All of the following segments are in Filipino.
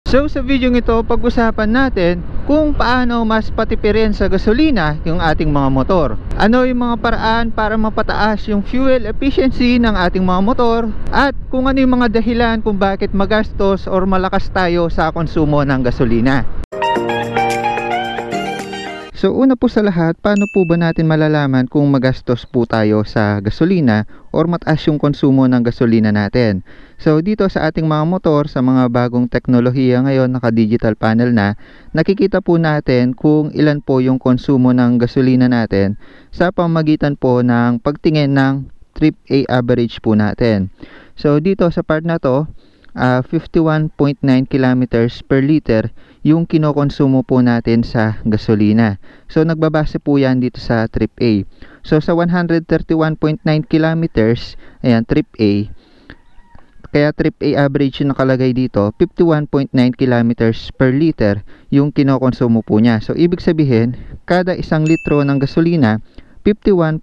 So sa video ito, pag-usapan natin kung paano mas patipirin sa gasolina yung ating mga motor. Ano yung mga paraan para mapataas yung fuel efficiency ng ating mga motor, at kung ano yung mga dahilan kung bakit magastos or malakas tayo sa konsumo ng gasolina. So una po sa lahat, paano po ba natin malalaman kung magastos po tayo sa gasolina or mataas yung konsumo ng gasolina natin? So dito sa ating mga motor, sa mga bagong teknolohiya ngayon, naka-digital panel na, nakikita po natin kung ilan po yung konsumo ng gasolina natin sa pamamagitan po ng pagtingin ng trip A average po natin. So dito sa part na to, 51.9 kilometers per liter yung kinokonsumo po natin sa gasolina. So nagbabase po yan dito sa trip A. So sa 131.9 kilometers, ayan, trip A, kaya trip A average yung nakalagay dito, 51.9 kilometers per liter yung kinokonsumo po niya. So ibig sabihin, kada 1 litro ng gasolina, 51.9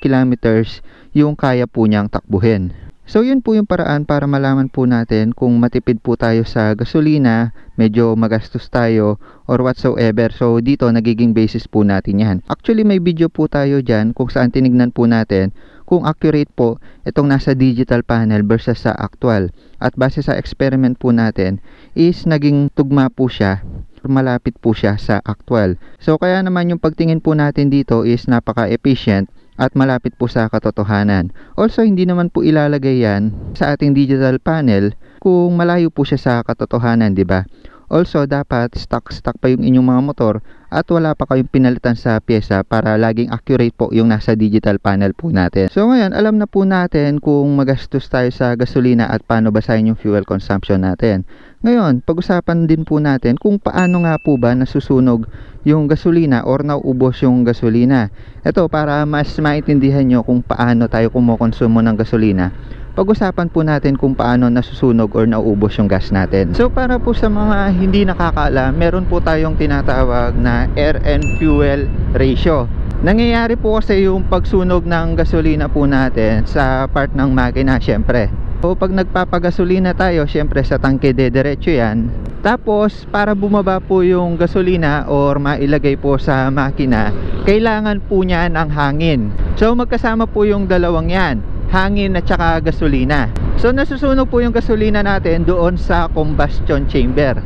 kilometers yung kaya po niyang takbuhin. So yun po yung paraan para malaman po natin kung matipid po tayo sa gasolina, medyo magastos tayo, or whatsoever. So dito nagiging basis po natin yan. Actually may video po tayo dyan kung saan tinignan po natin kung accurate po itong nasa digital panel versus sa actual. At base sa experiment po natin is naging tugma po siya, malapit po siya sa actual. So kaya naman yung pagtingin po natin dito is napaka-efficient at malapit po sa katotohanan. Also, hindi naman po ilalagay yan sa ating digital panel kung malayo po siya sa katotohanan, di ba? Also, dapat stock pa yung inyong mga motor at wala pa kayong pinalitan sa pyesa para laging accurate po yung nasa digital panel po natin. So ngayon, alam na po natin kung magastos tayo sa gasolina at paano basahin yung fuel consumption natin. Ngayon, pag-usapan din po natin kung paano nga po ba nasusunog yung gasolina or nauubos yung gasolina. Ito, para mas maintindihan nyo kung paano tayo kumokonsumo ng gasolina, pag-usapan po natin kung paano nasusunog or nauubos yung gas natin. So para po sa mga hindi nakakaalam, meron po tayong tinatawag na air and fuel ratio. Nangyayari po kasi yung pagsunog ng gasolina po natin sa part ng makina, syempre. So pag nagpapagasolina tayo, syempre sa tangke dediretso yan. Tapos para bumaba po yung gasolina or mailagay po sa makina, kailangan po niya ng hangin. So magkasama po yung dalawang yan, hangin at saka gasolina. So nasusunog po yung gasolina natin doon sa combustion chamber.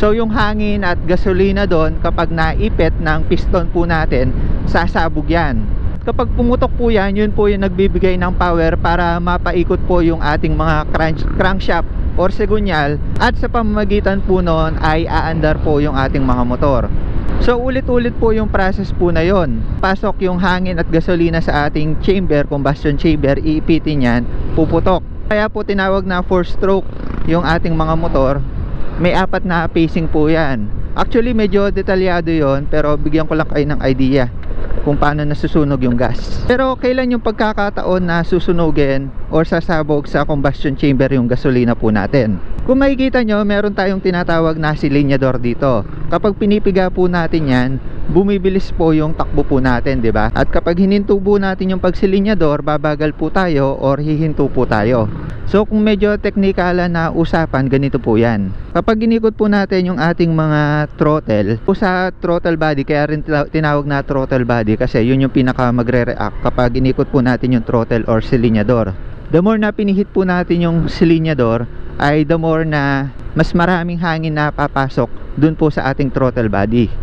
So yung hangin at gasolina doon, kapag naipit ng piston po natin, sasabog yan. Kapag pumutok po yan, yun po yung nagbibigay ng power para mapaikot po yung ating mga crankshaft or segunyal, at sa pamamagitan po noon ay aandar po yung ating mga motor. So ulit-ulit po yung process po na yon. Pasok yung hangin at gasolina sa ating chamber, combustion chamber, iipitin yan, puputok. Kaya po tinawag na 4-stroke yung ating mga motor. May 4 na pacing po yan. Actually medyo detalyado yon, pero bigyan ko lang kayo ng idea kung paano nasusunog yung gas. Pero kailan yung pagkakataon na susunugin or sasabog sa combustion chamber yung gasolina po natin? Kung makikita nyo, meron tayong tinatawag na silinyador dito. Kapag pinipiga po natin yan, bumibilis po yung takbo po natin, di ba? At kapag hininto po natin yung pagsilinyador, babagal po tayo or hihinto po tayo. So kung medyo teknikalan na usapan, ganito po yan. Kapag inikot po natin yung ating mga throttle, po sa throttle body, kaya rin tinawag na throttle body kasi yun yung pinaka magre-react kapag inikot po natin yung throttle or silinyador. The more na pinihit po natin yung silinyador, ay the more na mas maraming hangin na papasok dun po sa ating throttle body.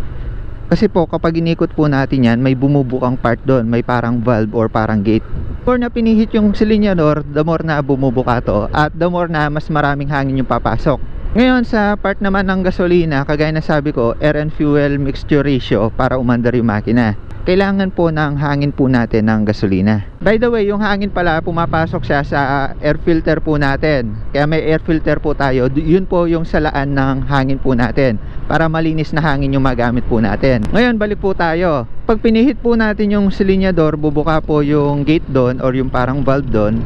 Kasi po kapag inikot po natin yan, may bumubukang part doon, may parang valve or parang gate. The more na pinihit yung silinyador, the more na bumubuka to, at the more na mas maraming hangin yung papasok. Ngayon sa part naman ng gasolina, kagaya na sabi ko, air and fuel mixture ratio para umandar yung makina. Kailangan po ng hangin po natin ng gasolina. By the way, yung hangin pala pumapasok siya sa air filter po natin. Kaya may air filter po tayo. Yun po yung salaan ng hangin po natin para malinis na hangin yung magamit po natin. Ngayon, balik po tayo. Pag pinihit po natin yung silinyador, bubuka po yung gate doon or yung parang valve doon.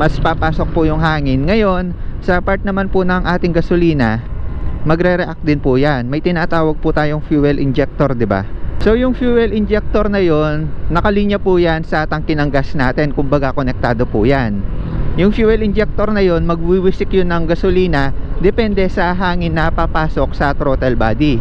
Mas papasok po yung hangin. Ngayon, sa part naman po ng ating gasolina, magre-react din po yan. May tinatawag po tayong fuel injector, di ba? So yung fuel injector na yon, nakalinya po yan sa tangke ng gas natin, kumbaga konektado po yan. Yung fuel injector na yon, magwiwisik yun ng gasolina depende sa hangin na papasok sa throttle body.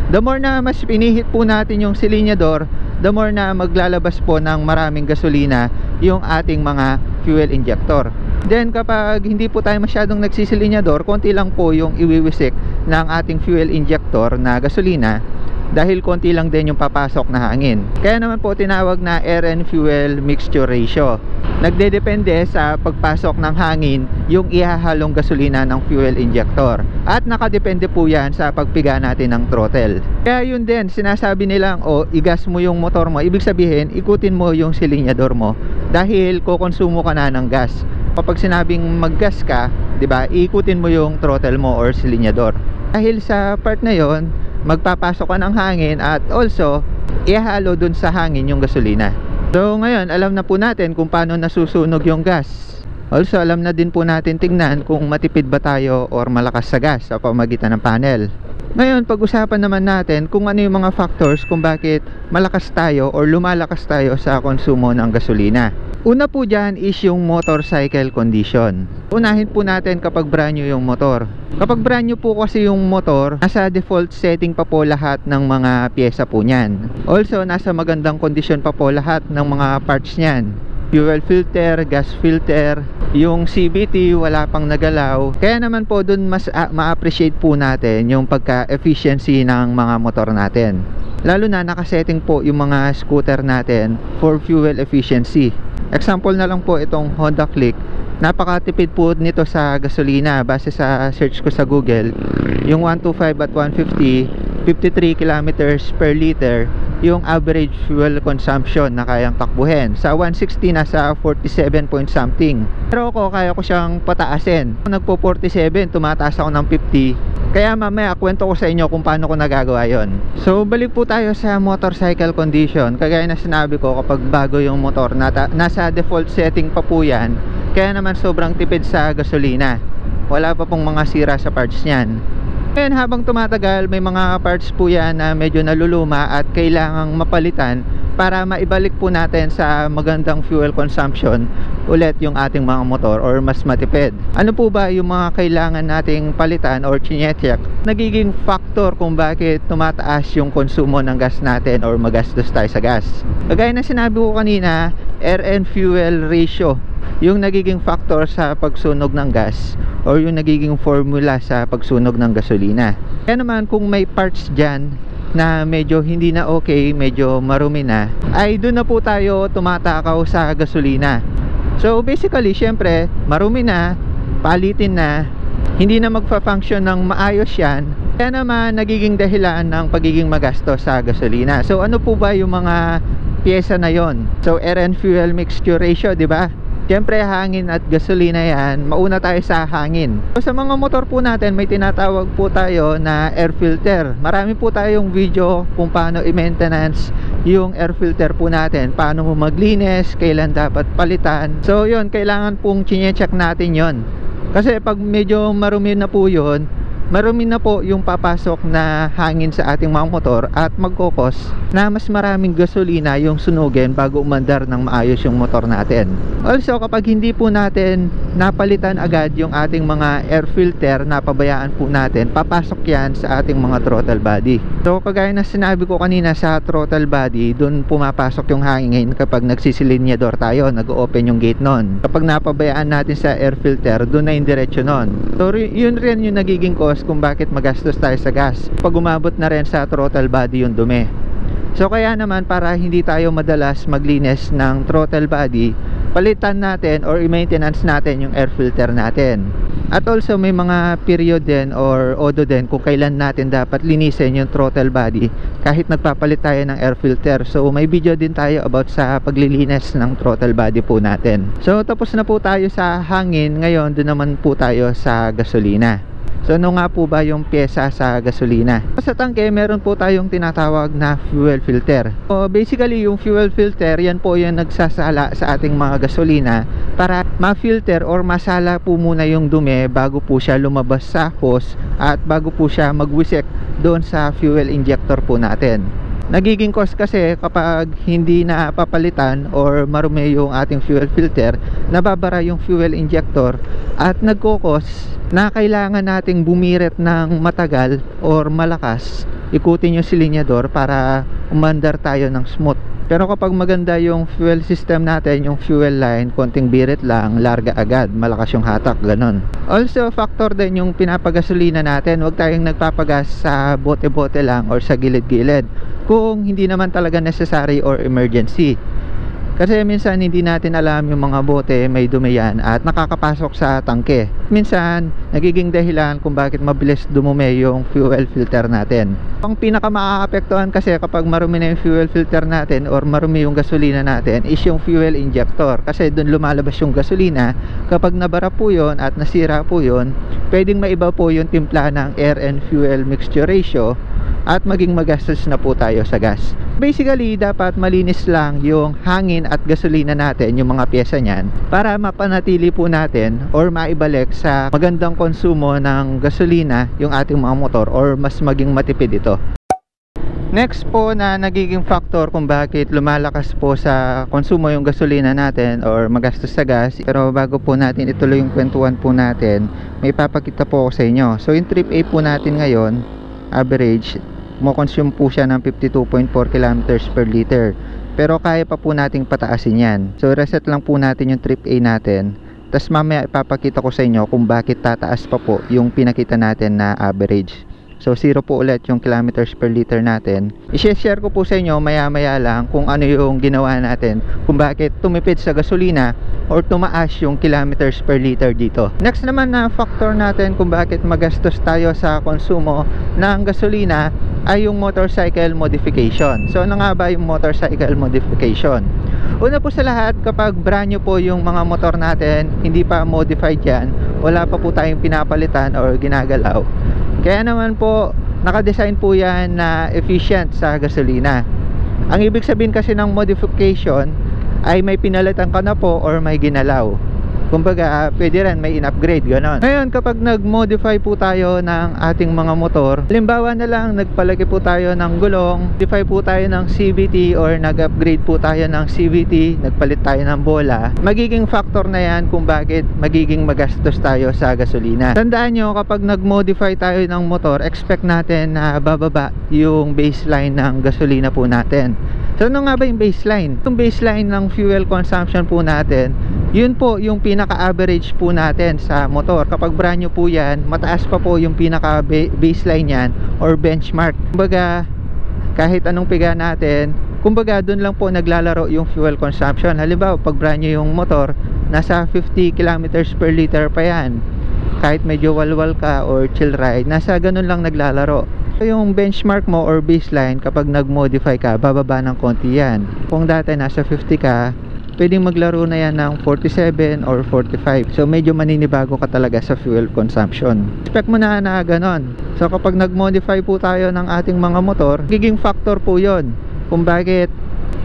The more na mas pinihit po natin yung silinyador, the more na maglalabas po ng maraming gasolina yung ating mga fuel injector. Then kapag hindi po tayo masyadong nagsisilinyador, konti lang po yung iwiwisik ng ating fuel injector na gasolina, dahil konti lang din yung papasok na hangin. Kaya naman po tinawag na air and fuel mixture ratio. Nagdedepende sa pagpasok ng hangin yung ihahalong gasolina ng fuel injector, at nakadepende po yan sa pagpiga natin ng throttle. Kaya yun din, sinasabi nilang igas mo yung motor mo, ibig sabihin ikutin mo yung silinyador mo dahil kukonsumo ka na ng gas. Kapag sinabing maggas ka, 'di ba, ikutin mo yung throttle mo or silinyador. Dahil sa part na yon, magpapasok ka ng hangin at also ihalo dun sa hangin yung gasolina. So ngayon, alam na po natin kung paano nasusunog yung gas. Also, alam na din po natin tingnan kung matipid ba tayo or malakas sa gas sa pamamagitan ng panel. Ngayon, pag-usapan naman natin kung ano yung mga factors kung bakit malakas tayo or lumalakas tayo sa konsumo ng gasolina. Una po dyan is yung motor cycle condition. Unahin po natin kapag brand new yung motor. Kapag brand new po kasi yung motor, nasa default setting pa po lahat ng mga pyesa po nyan. Also, nasa magandang kondisyon pa po lahat ng mga parts nyan. Fuel filter, gas filter, yung CVT wala pang nagalaw. Kaya naman po dun mas ma-appreciate po natin yung pagka-efficiency ng mga motor natin. Lalo na nakasetting po yung mga scooter natin for fuel efficiency. Example na lang po itong Honda Click. Napakatipid po nito sa gasolina base sa search ko sa Google. Yung 125 at 150, 53 kilometers per liter yung average fuel consumption na kayang takbuhin. Sa 160 nasa 47 point something. Pero ako kaya ko siyang pataasin. Nagpo 47, tumataas ako ng 50. Kaya mamaya kwento ko sa inyo kung paano ko nagagawa yon. So balik po tayo sa motorcycle condition. Kagaya na sinabi ko, kapag bago yung motor, nasa default setting pa po yan. Kaya naman sobrang tipid sa gasolina. Wala pa pong mga sira sa parts niyan. Ngayon habang tumatagal, may mga parts po yan na medyo naluluma at kailangang mapalitan para maibalik po natin sa magandang fuel consumption ulit yung ating mga motor or mas matipid. Ano po ba yung mga kailangan nating palitan or chinecheck? Nagiging factor kung bakit tumataas yung konsumo ng gas natin or magastos tayo sa gas. Kagaya na sinabi ko kanina, air and fuel ratio yung nagiging factor sa pagsunog ng gas or yung nagiging formula sa pagsunog ng gasolina. Kaya naman kung may parts dyan na medyo hindi na okay, medyo marumi na, ay doon na po tayo tumatakaw sa gasolina. So basically, syempre, marumi na, palitin na, hindi na magfa-function ng maayos yan, kaya naman nagiging dahilan ng pagiging magastos sa gasolina. So ano po ba yung mga pyesa na yon? So air and fuel mixture ratio, di ba? Siyempre hangin at gasolina yan, mauna tayo sa hangin. So, sa mga motor po natin, may tinatawag po tayo na air filter. Marami po tayong video kung paano i-maintenance yung air filter po natin, paano mo maglinis, kailan dapat palitan. So yun, kailangan pong chinecheck natin yon. Kasi pag medyo marumi na po yun, marumi na po yung papasok na hangin sa ating mga motor at magkokos na mas maraming gasolina yung sunugin bago umandar ng maayos yung motor natin. Also, kapag hindi po natin napalitan agad yung ating mga air filter, napabayaan po natin, papasok yan sa ating mga throttle body. So kagaya na sinabi ko kanina, sa throttle body dun pumapasok yung hangin kapag nagsisilinyador tayo, nag-open yung gate nun. Kapag napabayaan natin sa air filter, dun na yung diretsyo nun. So yun rin yung nagiging cause kung bakit magastos tayo sa gas pag umabot na rin sa throttle body yung dumi. So kaya naman, para hindi tayo madalas maglinis ng throttle body, palitan natin or i-maintenance natin yung air filter natin. At also may mga period din or odo din kung kailan natin dapat linisin yung throttle body kahit nagpapalit tayo ng air filter. So may video din tayo about sa paglilinis ng throttle body po natin. So tapos na po tayo sa hangin, ngayon doon naman po tayo sa gasolina. So ano nga po ba yung pyesa sa gasolina? Sa tangke, meron po tayong tinatawag na fuel filter. So basically yung fuel filter, yan po yung nagsasala sa ating mga gasolina para ma-filter or masala po muna yung dumi bago po siya lumabas sa hose at bago po siya magwisik doon sa fuel injector po natin. Nagiging cause kasi kapag hindi na papalitan or marumi yung ating fuel filter, nababara yung fuel injector at nagkokos na kailangan nating bumiret ng matagal or malakas, ikutin yung silinyador para umandar tayo ng smooth. Pero kapag maganda yung fuel system natin, yung fuel line, konting birit lang, larga agad, malakas yung hatak, ganon. Also, factor din yung pinapagasolina natin. Huwag tayong nagpapagas sa bote-bote lang or sa gilid-gilid kung hindi naman talaga necessary or emergency. Kasi minsan hindi natin alam yung mga bote may dumi yan at nakakapasok sa tangke. Minsan nagiging dahilan kung bakit mabilis dumumi yung fuel filter natin. Ang pinaka maaapektuhan kasi kapag marumi na yung fuel filter natin or marumi yung gasolina natin is yung fuel injector. Kasi doon lumalabas yung gasolina. Kapag nabara po yun at nasira po yun, pwedeng maiba po yung timpla ng air and fuel mixture ratio at maging magastos na po tayo sa gas. Basically, dapat malinis lang yung hangin at gasolina natin, yung mga pyesa niyan, para mapanatili po natin or maibalik sa magandang konsumo ng gasolina yung ating mga motor or mas maging matipid ito. Next po na nagiging factor kung bakit lumalakas po sa konsumo yung gasolina natin or magastos sa gas. Pero bago po natin ituloy yung kwentuhan po natin, may papakita po ako sa inyo. So yung trip A po natin ngayon, average, mo-consume po siya ng 52.4 kilometers per liter. Pero kaya pa po nating pataasin yan. So reset lang po natin yung trip A natin. Tapos mamaya ipapakita ko sa inyo kung bakit tataas pa po yung pinakita natin na average. So 0 po ulit yung kilometers per liter natin. I-share ko po sa inyo maya-maya lang kung ano yung ginawa natin, kung bakit tumipid sa gasolina or tumaas yung kilometers per liter dito. Next naman na factor natin kung bakit magastos tayo sa konsumo ng gasolina ay yung motorcycle modification. So ano nga ba yung motorcycle modification? Una po sa lahat, kapag brand new po yung mga motor natin, hindi pa modified yan, wala pa po tayong pinapalitan or ginagalaw, kaya naman po nakadesign po yan na efficient sa gasolina. Ang ibig sabihin kasi ng modification ay may pinalitan ka na po or may ginalaw. Kumbaga pwede rin may in-upgrade, ganon. Ngayon kapag nag-modify po tayo ng ating mga motor, halimbawa na lang nagpalaki po tayo ng gulong, modify po tayo ng CVT or nag-upgrade po tayo ng CVT, nagpalit tayo ng bola, magiging factor na yan kung bakit magiging magastos tayo sa gasolina. Tandaan nyo, kapag nag-modify tayo ng motor, expect natin na bababa yung baseline ng gasolina po natin. So ano nga ba yung baseline? Yung baseline ng fuel consumption po natin, yun po yung pinaka-average po natin sa motor. Kapag brand new po yan, mataas pa po yung pinaka-baseline yan or benchmark. Kumbaga, kahit anong piga natin, kumbaga dun lang po naglalaro yung fuel consumption. Halimbawa, pag brand new yung motor, nasa 50 kilometers per liter pa yan. Kahit medyo walwal ka or chill ride, nasa ganun lang naglalaro. Yung benchmark mo or baseline, kapag nag-modify ka, bababa ng konti yan. Kung dati nasa 50 ka, pwedeng maglaro na yan ng 47 or 45. So medyo maninibago ka talaga sa fuel consumption. Expect mo na na ganon. So kapag nag-modify po tayo ng ating mga motor, giging factor po yon kung bakit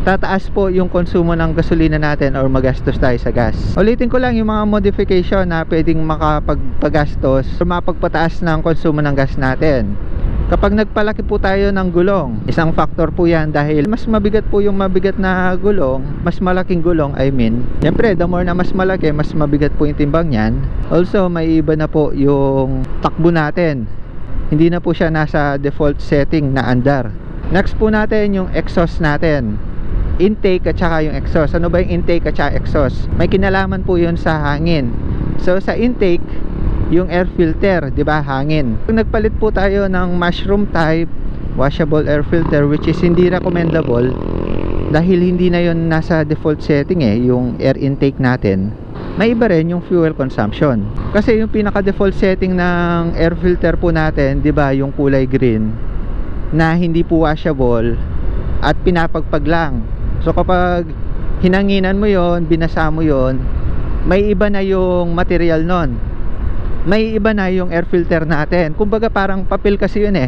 tataas po yung konsumo ng gasolina natin or magastos tayo sa gas. Ulitin ko lang yung mga modification na pwedeng makapagpagastos or mapagpataas ng konsumo ng gas natin. Kapag nagpalaki po tayo ng gulong, isang factor po yan dahil mas mabigat po yung mabigat na gulong, mas malaking gulong I mean. Siyempre, the more na mas malaki, mas mabigat po yung timbang yan. Also, may iba na po yung takbo natin. Hindi na po siya nasa default setting na andar. Next po natin yung exhaust natin. Intake at saka yung exhaust. Ano ba yung intake at saka exhaust? May kinalaman po yun sa hangin. So sa intake, yung air filter, 'di ba, hangin. Kung nagpalit po tayo ng mushroom type washable air filter, which is hindi recommendable dahil hindi na yon nasa default setting yung air intake natin, may iba rin yung fuel consumption. Kasi yung pinaka default setting ng air filter po natin, 'di ba, yung kulay green na hindi po washable at pinapagpag lang. So kapag hinanginan mo yon, binasa mo yon, may iba na yung material nun, may iba na yung air filter natin. Kumbaga parang papel kasi yun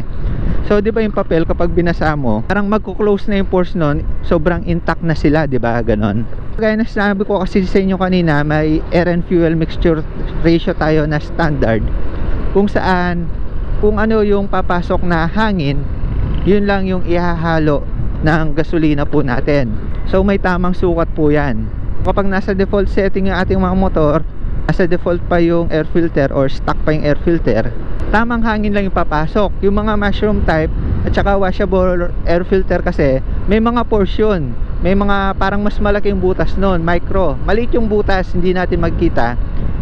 So di ba yung papel kapag binasa mo, parang magko-close na yung pores nun, sobrang intact na sila, di ba, ganon. Kaya na sinabi ko kasi sa inyo kanina, may air and fuel mixture ratio tayo na standard, kung saan kung ano yung papasok na hangin, yun lang yung ihahalo ng gasolina po natin. So may tamang sukat po yan. Kapag nasa default setting yung ating mga motor, nasa default pa yung air filter or stock pa yung air filter, tamang hangin lang yung papasok. Yung mga mushroom type at saka washable air filter kasi may mga portion, may mga parang mas malaki yung butas nun, micro. Maliit yung butas, hindi natin magkita,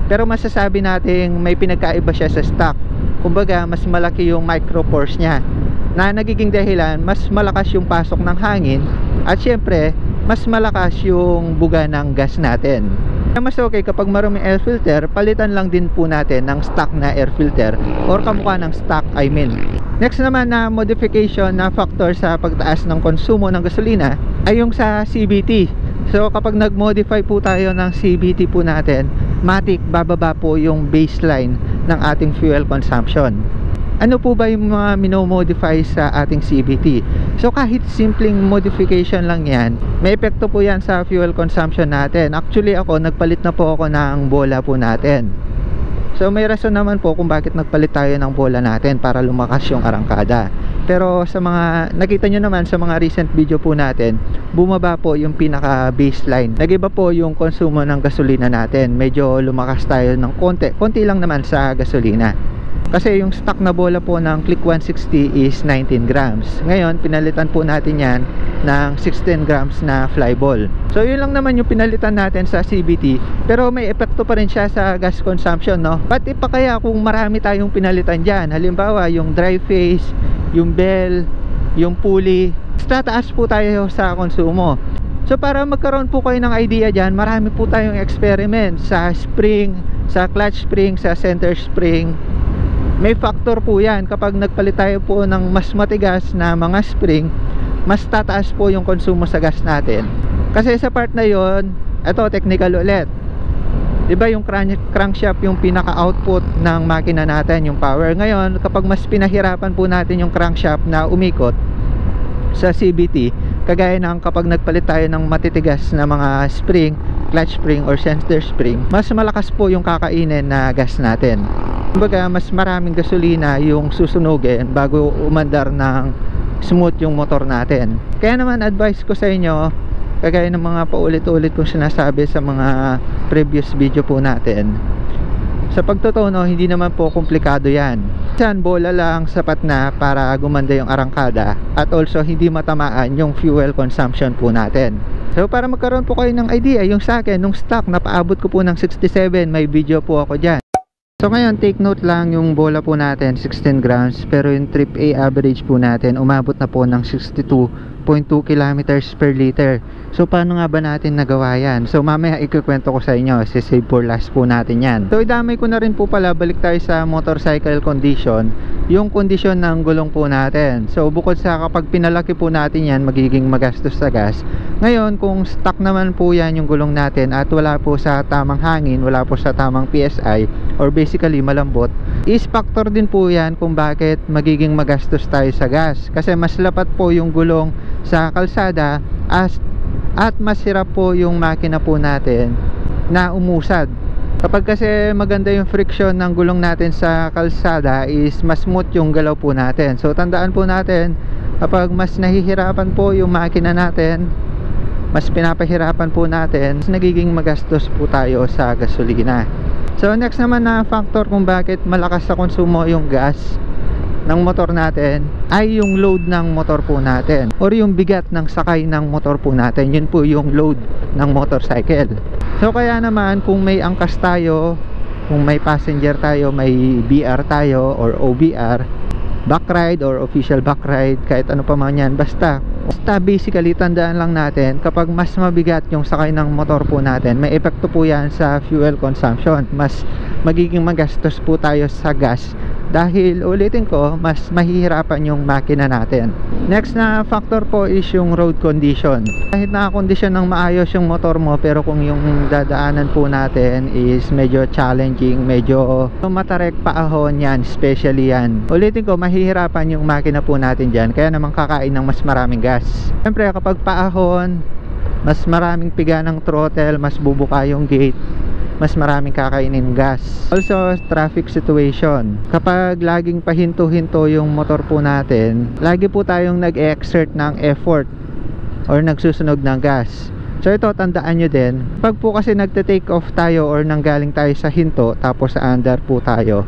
pero masasabi natin may pinagkaiba siya sa stock. Kumbaga mas malaki yung micro pores nya, na nagiging dahilan mas malakas yung pasok ng hangin at syempre mas malakas yung buga ng gas natin. Mas okay kapag maruming air filter, palitan lang din po natin ng stock na air filter or kamukha ng stock, I mean. Next naman na modification na factor sa pagtaas ng konsumo ng gasolina ay yung sa CVT. So kapag nag-modify po tayo ng CVT po natin, matik bababa po yung baseline ng ating fuel consumption. Ano po ba yung mga minomodify sa ating CVT? So kahit simpleng modification lang yan, may epekto po yan sa fuel consumption natin. Actually ako, nagpalit na po ako ng bola po natin. So may rason naman po kung bakit nagpalit tayo ng bola natin, para lumakas yung arangkada. Pero sa mga, nakita nyo naman sa mga recent video po natin, bumaba po yung pinaka baseline. Nagiba po yung konsumo ng gasolina natin. Medyo lumakas tayo ng konti lang naman sa gasolina. Kasi yung stock na bola po ng Click 160 is 19 grams. Ngayon, pinalitan po natin yan ng 16 grams na fly ball. So, yun lang naman yung pinalitan natin sa CVT. Pero may epekto pa rin siya sa gas consumption, no? Pati pa kaya kung marami tayong pinalitan dyan. Halimbawa, yung dry phase, yung bell, yung pulley. Tataas po tayo sa konsumo. So, para magkaroon po kayo ng idea dyan, marami po tayong experiment sa spring, sa clutch spring, sa center spring. May factor po yan. Kapag nagpalit tayo po ng mas matigas na mga spring, mas tataas po yung konsumo sa gas natin. Kasi sa part na yon, ito technical ulit, diba yung crankshaft yung pinaka-output ng makina natin, yung power. Ngayon, kapag mas pinahirapan po natin yung crankshaft na umikot sa CVT, kagaya ng kapag nagpalit tayo ng matitigas na mga spring, clutch spring or center spring, mas malakas po yung kakainin na gas natin. Kumbaga, mas maraming gasolina yung susunugin bago umandar ng smooth yung motor natin. Kaya naman advice ko sa inyo, kagaya ng mga paulit-ulit kong sinasabi sa mga previous video po natin, sa pagtotono, hindi naman po komplikado yan. Minsan, bola lang sapat na para gumanda yung arangkada at also hindi matamaan yung fuel consumption po natin. So para magkaroon po kayo ng idea, yung sa akin, nung stock, napaabot ko po ng 67, may video po ako dyan. So ngayon, take note lang, yung bola po natin 16 grams, pero yung trip A average po natin umabot na po ng 62.2 kilometers per liter. So paano nga ba natin nagawa yan? So mamaya ikukwento ko sa inyo, save for last po natin yan. So idamay ko na rin po pala, balik tayo sa motorcycle condition, yung kondisyon ng gulong po natin. So bukod sa kapag pinalaki po natin yan, magiging magastos sa gas. Ngayon, kung stock naman po yan yung gulong natin at wala po sa tamang hangin, wala po sa tamang PSI, or basically malambot, is factor din po yan kung bakit magiging magastos tayo sa gas. Kasi mas lapat po yung gulong sa kalsada at mas hirap po yung makina po natin na umusad. Kapag kasi maganda yung friction ng gulong natin sa kalsada, is mas smooth yung galaw po natin. So tandaan po natin, kapag mas nahihirapan po yung makina natin, mas pinapahirapan po natin, mas nagiging magastos po tayo sa gasolina. So next naman na factor kung bakit malakas sa konsumo yung gas ng motor natin ay yung load ng motor po natin, or yung bigat ng sakay ng motor po natin. Yun po yung load ng motorcycle. So kaya naman, kung may angkas tayo, kung may passenger tayo, may BR tayo or OBR, backride or official backride, kahit ano pa man yan, basta basically tandaan lang natin, kapag mas mabigat yung sakay ng motor po natin, may epekto po yan sa fuel consumption. Mas magiging magastos po tayo sa gas, dahil ulitin ko, mas mahihirapan yung makina natin. Next na factor po is yung road condition. Kahit nakakondisyon ng maayos yung motor mo, pero kung yung dadaanan po natin is medyo challenging, medyo matarek, paahon yan, especially yan, ulitin ko, mahihirapan yung makina po natin dyan. Kaya naman kakain ng mas maraming gas. Siyempre kapag paahon, mas maraming piga ng throttle, mas bubuka yung gate, mas maraming kakainin gas. Also, traffic situation. Kapag laging pahinto-hinto yung motor po natin, lagi po tayong nag-exert ng effort or nagsusunog ng gas. So ito, tandaan nyo din, pag po kasi nagte-take off tayo or nanggaling tayo sa hinto tapos sa under po tayo,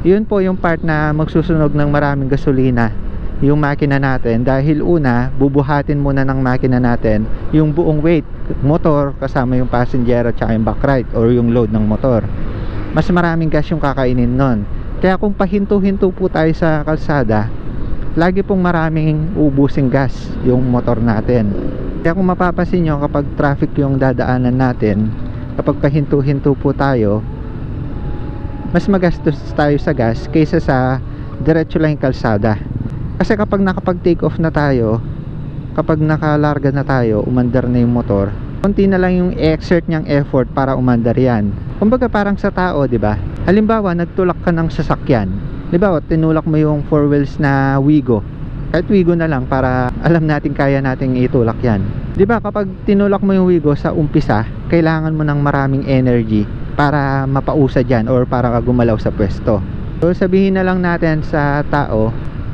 yun po yung part na magsusunog ng maraming gasolina yung makina natin, dahil una, bubuhatin muna ng makina natin yung buong weight, motor kasama yung passenger at saka yung backride or yung load ng motor. Mas maraming gas yung kakainin nun. Kaya kung pahinto-hinto po tayo sa kalsada, lagi pong maraming ubusing gas yung motor natin. Kaya kung mapapansin nyo, kapag traffic yung dadaanan natin, kapag pahinto-hinto po tayo, mas magastos tayo sa gas kaysa sa diretso lang yung kalsada. Kasi kapag nakapag-take off na tayo, kapag nakalarga na tayo, umandar na yung motor, konti na lang yung exert niyang effort para umandar yan. Kumbaga parang sa tao, di ba? Halimbawa, nagtulak ka ng sasakyan. Halimbawa, tinulak mo yung 4 wheels na Wigo. Kahit Wigo na lang para alam natin kaya nating itulak yan. Di ba, kapag tinulak mo yung Wigo sa umpisa, kailangan mo ng maraming energy para mapausa dyan or para gumalaw sa pwesto. So sabihin na lang natin sa tao,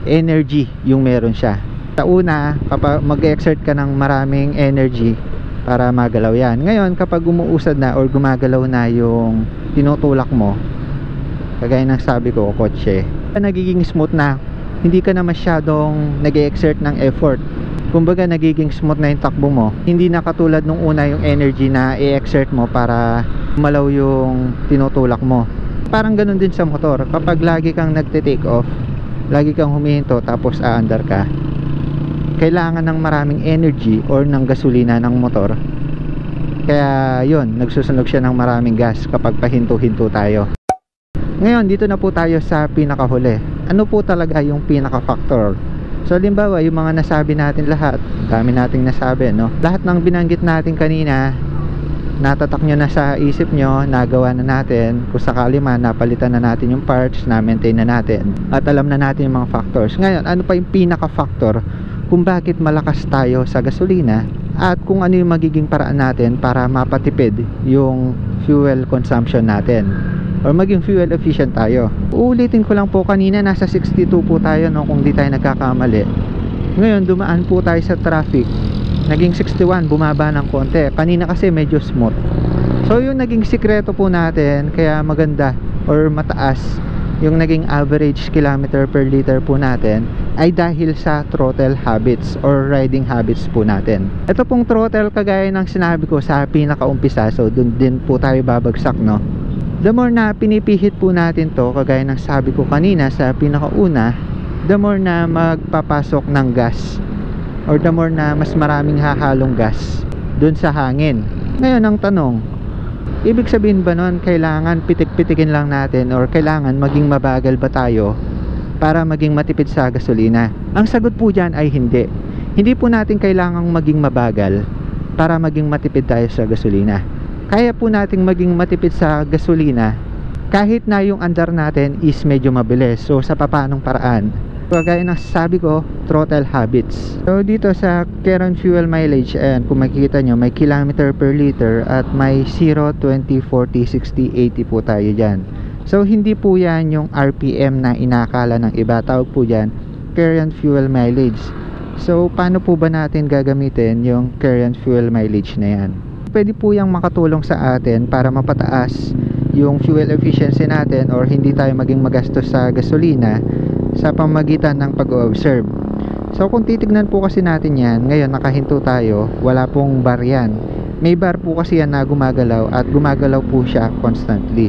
energy yung meron siya. Sa una, kapag mag-exert ka ng maraming energy para magalaw yan. Ngayon, kapag umuusad na or gumagalaw na yung tinutulak mo, kagaya ng sabi ko, kotse, nagiging smooth na, hindi ka na masyadong nag-exert ng effort. Kumbaga nagiging smooth na yung takbo mo. Hindi na katulad nung una yung energy na i-exert mo para malaw yung tinutulak mo. Parang ganun din sa motor. Kapag lagi kang nagte-take off, lagi kang humihinto tapos aandar ka, kailangan ng maraming energy or ng gasolina ng motor. Kaya yun, nagsusunog siya ng maraming gas kapag pahinto-hinto tayo. Ngayon, dito na po tayo sa pinakahuli. Ano po talaga yung pinaka-factor? So halimbawa, yung mga nasabi natin lahat, dami nating nasabi, no? Lahat ng binanggit natin kanina, natatak nyo na sa isip nyo, nagawa na natin. Kung sakali man, napalitan na natin yung parts, na-maintain na natin, at alam na natin yung mga factors. Ngayon, ano pa yung pinaka-factor kung bakit malakas tayo sa gasolina, at kung ano yung magiging paraan natin para mapatipid yung fuel consumption natin or maging fuel efficient tayo. Uulitin ko lang po, kanina nasa 62 po tayo, no, kung di tayo nagkakamali. Ngayon, dumaan po tayo sa traffic, naging 61, bumaba ng konti. Kanina kasi medyo smooth. So yung naging sikreto po natin, kaya maganda or mataas yung naging average kilometer per liter po natin, ay dahil sa throttle habits or riding habits po natin. Ito pong throttle, kagaya ng sinabi ko sa pinakaumpisa, so dun din po tayo babagsak, no? The more na pinipihit po natin to, kagaya ng sabi ko kanina sa pinakauna, the more na magpapasok ng gas or the more na mas maraming hahalong gas dun sa hangin. Ngayon ang tanong, ibig sabihin ba nun kailangan pitik-pitikin lang natin or kailangan maging mabagal ba tayo para maging matipid sa gasolina? Ang sagot po dyan ay hindi. Hindi po natin kailangang maging mabagal para maging matipid tayo sa gasolina. Kaya po nating maging matipid sa gasolina kahit na yung andar natin is medyo mabilis. So sa papanong paraan? Kagaya ng sabi ko, throttle habits. So dito sa current fuel mileage, ayan, kung makikita nyo, may kilometer per liter at may 0, 20, 40, 60, 80 po tayo dyan. So hindi po yan yung RPM na inakala ng iba. Tawag po dyan current fuel mileage. So paano po ba natin gagamitin yung current fuel mileage na yan? Pwede po yung makatulong sa atin para mapataas yung fuel efficiency natin or hindi tayo maging magastos sa gasolina sa pamagitan ng pag-observe. So kung titignan po kasi natin yan, ngayon nakahinto tayo, wala pong bar yan. May bar po kasi yan na gumagalaw at gumagalaw po siya constantly.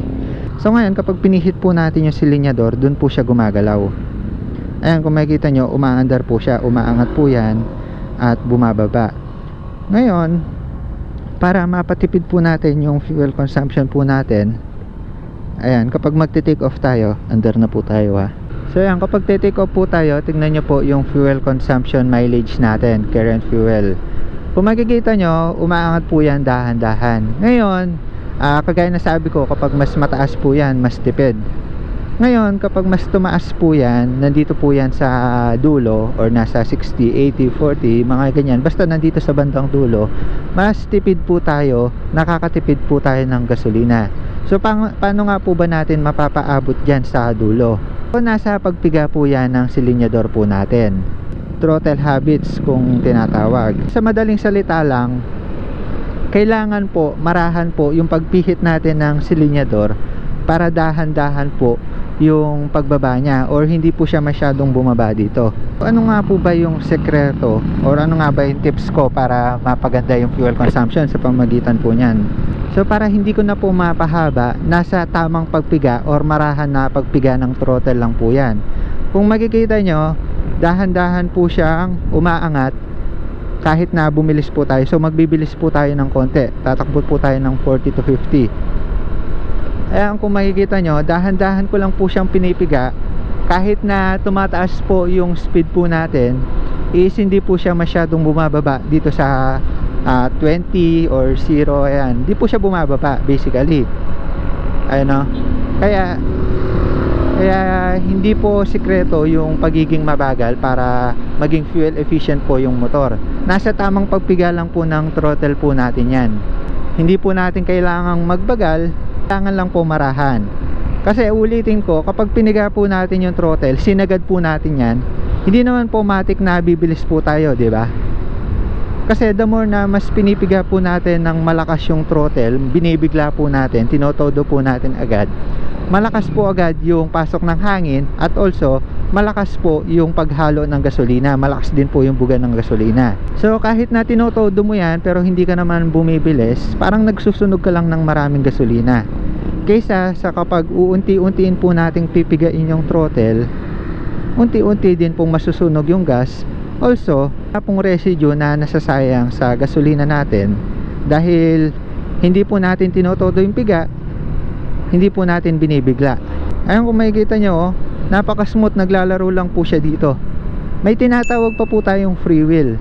So ngayon kapag pinihit po natin yung silinyador, dun po siya gumagalaw. Ayan, kung makikita nyo, umaandar po siya, umaangat po yan at bumababa. Ngayon, para mapatipid po natin yung fuel consumption po natin, ayan, kapag magte-take off tayo, andar na po tayo, ha. So ayan, kapag take off po tayo, tignan nyo po yung fuel consumption mileage natin, current fuel. Kung makikita nyo, umaangat po yan dahan-dahan. Ngayon, kagaya na sabi ko, kapag mas mataas po yan, mas tipid. Ngayon, kapag mas tumaas po yan, nandito po yan sa dulo or nasa 60, 80, 40, mga ganyan, basta nandito sa bandang dulo, mas tipid po tayo, nakakatipid po tayo ng gasolina. So paano nga po ba natin mapapaabot dyan sa dulo? So nasa pagpiga po yan ng silinyador po natin. throttle habits kung tinatawag. Sa madaling salita lang, kailangan po marahan po yung pagpihit natin ng silinyador para dahan-dahan po yung pagbaba niya, or hindi po siya masyadong bumaba dito. Ano nga po ba yung sekreto or ano nga ba yung tips ko para mapaganda yung fuel consumption sa pamamagitan po niyan? So para hindi ko na po mapahaba, nasa tamang pagpiga or marahan na pagpiga ng throttle lang po yan. Kung makikita nyo, dahan-dahan po siyang umaangat kahit na bumilis po tayo. So magbibilis po tayo ng konti, tatakbo po tayo ng 40 to 50. Ayan, kung makikita nyo, dahan-dahan ko lang po siyang pinipiga. Kahit na tumataas po yung speed po natin, is hindi po siya masyadong bumababa dito sa 20 or 0. Ayan, hindi po siya bumababa basically. Ayan o. Kaya hindi po sikreto yung pagiging mabagal para maging fuel efficient po yung motor. Nasa tamang pagpiga lang po ng throttle po natin yan. Hindi po natin kailangang magbagal, kailangan lang po marahan. Kasi ulitin ko, kapag piniga po natin yung throttle, sinagad po natin yan, hindi naman po matik na bibilis po tayo, di ba? Kasi the more na mas pinipiga po natin ng malakas yung throttle, binibigla po natin, tinotodo po natin agad, malakas po agad yung pasok ng hangin, at also malakas po yung paghalo ng gasolina, malakas din po yung buga ng gasolina. So kahit na tinotodo mo yan pero hindi ka naman bumibilis, parang nagsusunog ka lang ng maraming gasolina. Kaysa sa kapag uunti-untiin po nating pipigain yung throttle, unti-unti din pong masusunog yung gas. Also, pong residue na nasasayang sa gasolina natin dahil hindi po natin tinotodo yung piga, hindi po natin binibigla. Ayun, kung makikita nyo, napaka-smooth, naglalaro lang po siya dito. May tinatawag pa po tayong free wheel.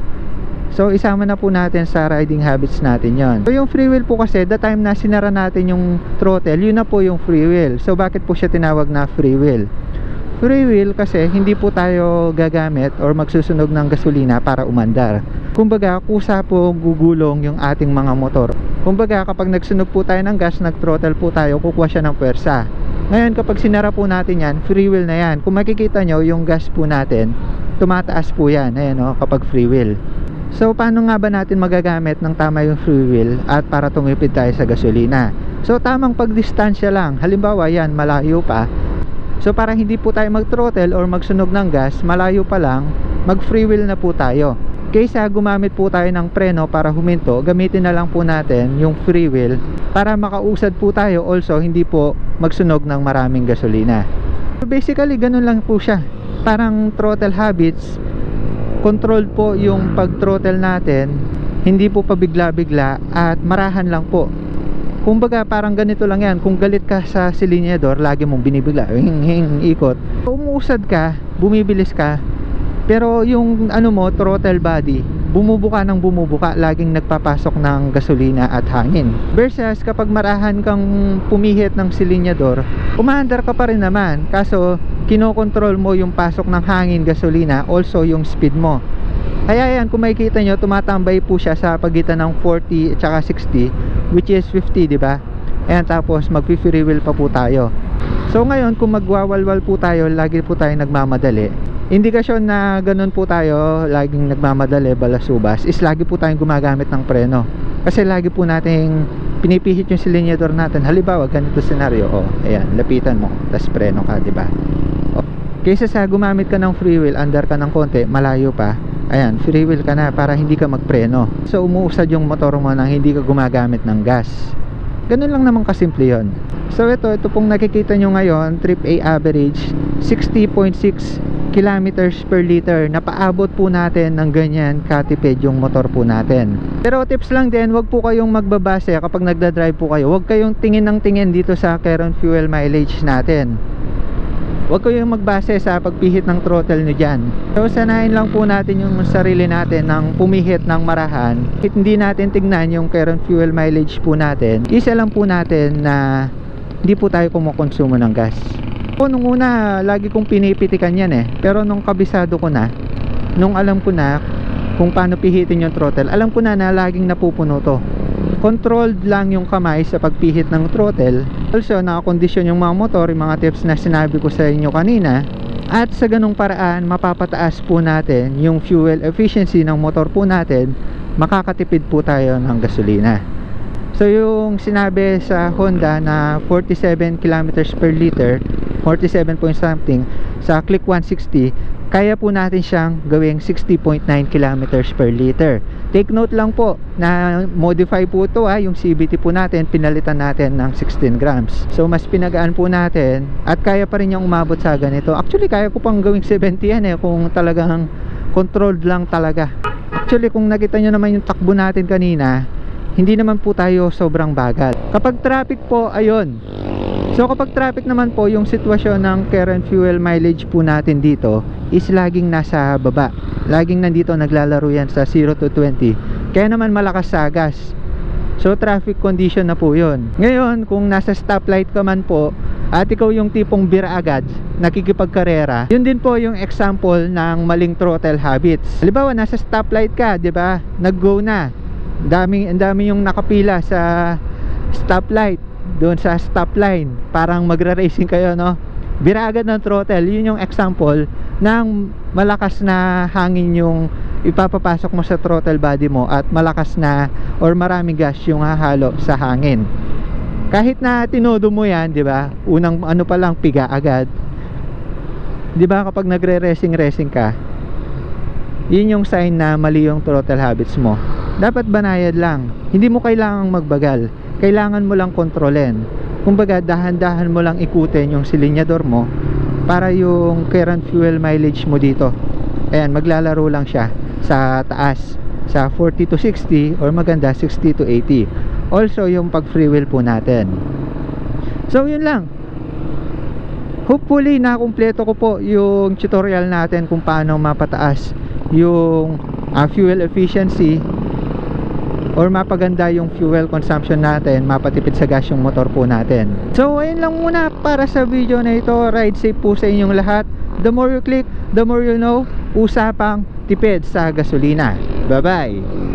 So isama na po natin sa riding habits natin yon. So yung free wheel po kasi, the time na sinara natin yung throttle, yun na po yung free wheel. So bakit po siya tinawag na free wheel? Free wheel kasi hindi po tayo gagamit or magsusunog ng gasolina para umandar. Kumbaga, kusa po gugulong yung ating mga motor. Kumbaga, kapag nagsunog po tayo ng gas, nag-throttle po tayo, kukuha siya ng pwersa. Ngayon, kapag sinara po natin yan, free wheel na yan. Kung makikita nyo, yung gas po natin, tumataas po yan. Ayan o, kapag free wheel. So, paano nga ba natin magagamit ng tama yung free wheel at para tumipid tayo sa gasolina? So, tamang pagdistansya lang. Halimbawa, yan, malayo pa. So para hindi po tayo mag-throttle or magsunog ng gas, malayo pa lang, mag-free wheel na po tayo. Kaysa gumamit po tayo ng preno para huminto, gamitin na lang po natin yung free wheel para makausad po tayo, also hindi po magsunog ng maraming gasolina. So basically, ganun lang po siya. Parang throttle habits, controlled po yung pag-throttle natin, hindi po pabigla-bigla at marahan lang po. Kumbaga parang ganito lang yan, kung galit ka sa silinyador, lagi mong binibigla, ikot, umuusad ka, bumibilis ka, pero yung ano mo, throttle body, bumubuka ng bumubuka, laging nagpapasok ng gasolina at hangin. Versus kapag marahan kang pumihit ng silinyador, umaandar ka pa rin naman, kaso kinokontrol mo yung pasok ng hangin, gasolina, also yung speed mo. Kaya yan, kung makikita nyo, tumatambay po siya sa pagitan ng 40 at saka 60, which is 50, di ba? Ayan, tapos mag-free wheel pa po tayo. So ngayon, kung magwawalwal po tayo, lagi po tayo nagmamadali. Indikasyon na ganun po tayo, laging nagmamadali, balasubas, is lagi po tayong gumagamit ng preno. Kasi lagi po nating pinipihit yung silinyador natin. Halimbawa, ganito senaryo, oh, ayan, lapitan mo, tas preno ka, di ba? Oh. Kaysa sa gumamit ka ng free wheel, andar ka ng konti, malayo pa, ayan, free wheel ka na para hindi ka magpreno. So umuusad yung motor mo nang hindi ka gumagamit ng gas. Ganun lang naman kasimple yun. So ito pong nakikita nyo ngayon, trip A average 60.6 kilometers per liter. Napaabot po natin ng ganyan katipid yung motor po natin. Pero tips lang din, wag po kayong magbabase kapag nagdadrive po kayo, wag kayong tingin ng tingin dito sa current fuel mileage natin. Huwag kayong magbase sa pagpihit ng throttle nyo dyan. So sanayin lang po natin yung sarili natin ng pumihit ng marahan. Hindi natin tignan yung current fuel mileage po natin. Isa lang po natin na hindi po tayo kumukonsumo ng gas. So nung una, lagi kong pinipitikan yan pero nung kabisado ko na, nung alam ko na kung paano pihitin yung throttle, alam ko na laging napupuno to. Controlled lang yung kamay sa pagpihit ng throttle. Also, nakakondisyon yung mga motor, yung mga tips na sinabi ko sa inyo kanina. At sa ganung paraan, mapapataas po natin yung fuel efficiency ng motor po natin, makakatipid po tayo ng gasolina. So yung sinabi sa Honda na 47 kilometers per liter, 47 point something, sa Click 160, kaya po natin siyang gawing 60.9 kilometers per liter. Take note lang po na modify po ito, yung CVT po natin, pinalitan natin ng 16 grams. So mas pinagaan po natin at kaya pa rin yung umabot sa ganito. Actually kaya ko pang gawing 70 yan kung talagang controlled lang talaga. Actually kung nakita nyo naman yung takbo natin kanina, hindi naman po tayo sobrang bagal. Kapag traffic po, ayun. So kapag traffic naman po, yung sitwasyon ng current fuel mileage po natin dito is laging nasa baba. Laging nandito naglalaro yan sa 0 to 20. Kaya naman malakas sa gas. So traffic condition na po yun. Ngayon kung nasa stoplight ka man po at ikaw yung tipong bira agad, nakikipagkarera, yun din po yung example ng maling throttle habits. Halimbawa nasa stoplight ka, di ba? Nag-go na. Ang dami yung nakapila sa stoplight, doon sa stop line, parang magra-racing kayo, no? Bira agad ng throttle. Yun yung example ng malakas na hangin yung ipapapasok mo sa throttle body mo at malakas na or maraming gas yung hahalo sa hangin. Kahit na tinodo mo yan, di ba? Unang ano pa lang, piga agad. Di ba kapag nagre-racing ka, yun yung sign na mali yung throttle habits mo. Dapat banayad lang. Hindi mo kailangang magbagal. Kailangan mo lang kontrolin. Kumbaga dahan-dahan mo lang ikutin yung silinyador mo para yung current fuel mileage mo dito, ayan, maglalaro lang siya sa taas, sa 40 to 60 or maganda 60 to 80. Also yung pag free wheel po natin. So yun lang. Hopefully nakumpleto ko po yung tutorial natin kung paano mapataas yung fuel efficiency or mapaganda yung fuel consumption natin, mapatipid sa gas yung motor po natin. So ayun lang muna para sa video na ito. Ride safe po sa inyong lahat. The more you click, the more you know. Usapang tipid sa gasolina. Bye bye.